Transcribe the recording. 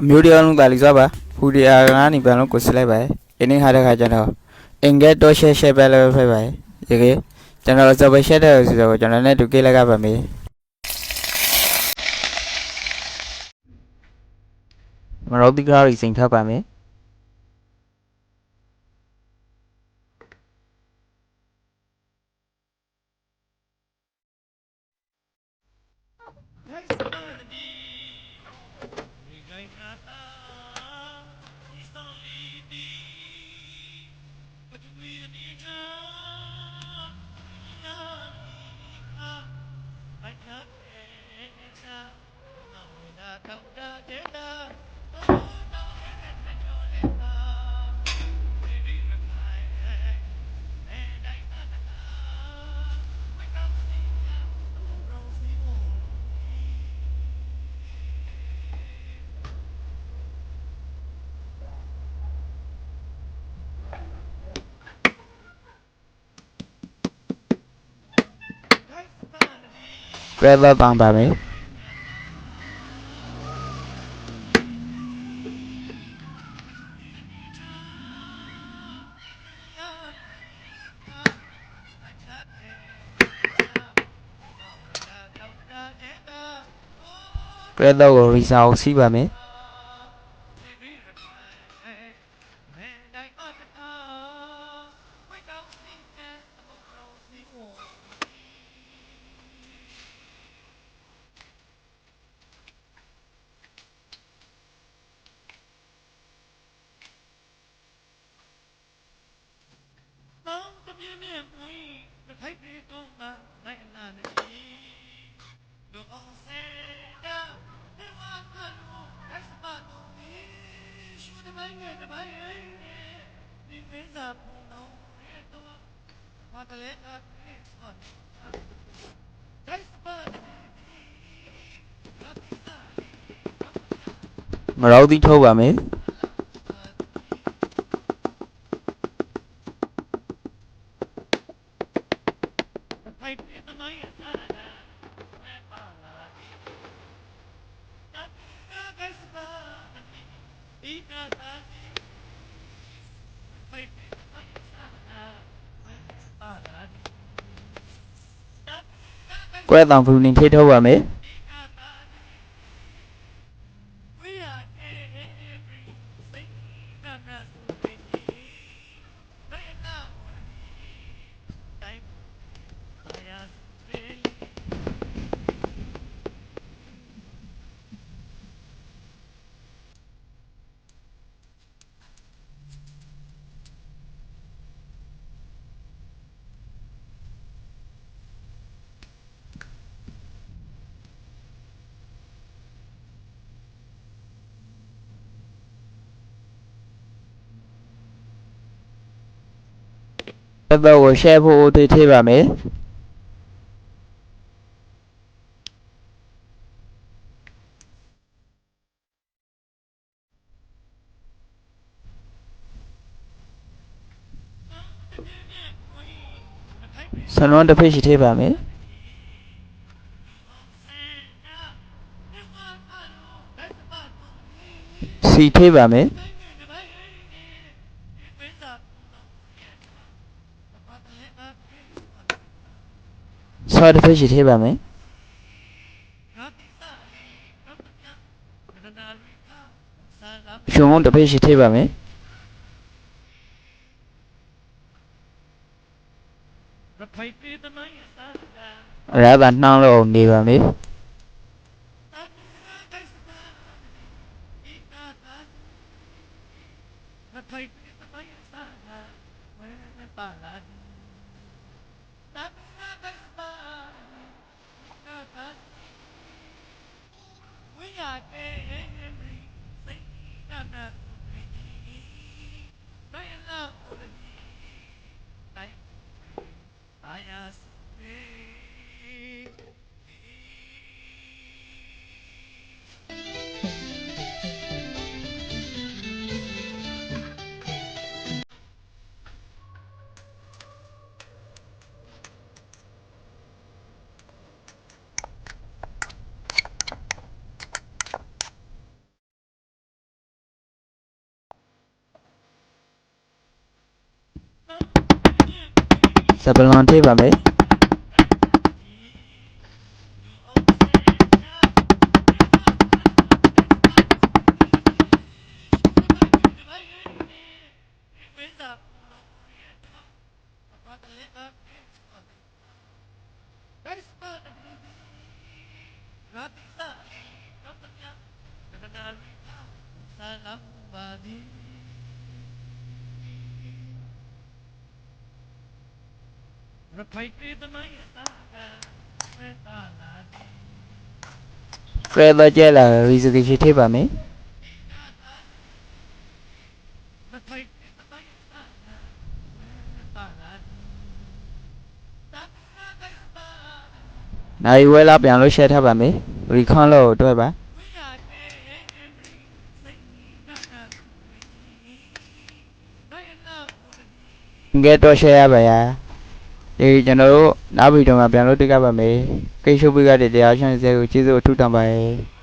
မျိုးတယောက်လုံးတာလီစွာပါဖူဒီယာငါးနေပြန်လို့ကိုစလိုက်ပါအင်းခါတဲ့ခါကျတော့အင်္ဂတ်တော့ရှဲပဲလို့ဖိပါရေကေကျွန်တော်စပရှက်တဲ့ဆိုတော့ကျွန်တော်နဲ့တူကိလကပါမေမရောတိကားရီစိန်ထပ်ပါမယ်ပြဲတော့တောင်းပါမယ်ပြဲတော့ရီစာကိုစီးပါမယ်မရောတိထုတ်ပါမယ်ကွဲတောင်ဖူနေထိထုတ်ပါမယ်တော့ကိုရှဲဖို့ထိထိပါမယ်ဆန်တော့တစ်ဖိတ်ရှိထိပါမယ်စီထိပါမယ်ဆောတစ်ဖိတ်ရှိထိပါမယ်ရှုံမုံတစ်ဖိတ်ရှိထိပါမယ်ရတာနှောင်းလို့နေပါမယ် စပလွန်ထိပ်ပါမယ် ကဲတော့ကျဲလာရီစကရှိထိပ်ပါမယ် နိုင်ဝဲလာပြန်လို့ရှက်ထားပါမယ်ရီခွန်လို့တွေ့ပါငယ်တော့ရှက်ရပါရာဒီကျွန်တော်တို့နောက်ဗီဒီယိုမှာပြန်လို့တွေ့ကြပါမယ်ကိတ်ရှုပ်ပြီးကြတဲ့တရားရှင်စေကိုကျေးဇူးအထူးတင်ပါတယ်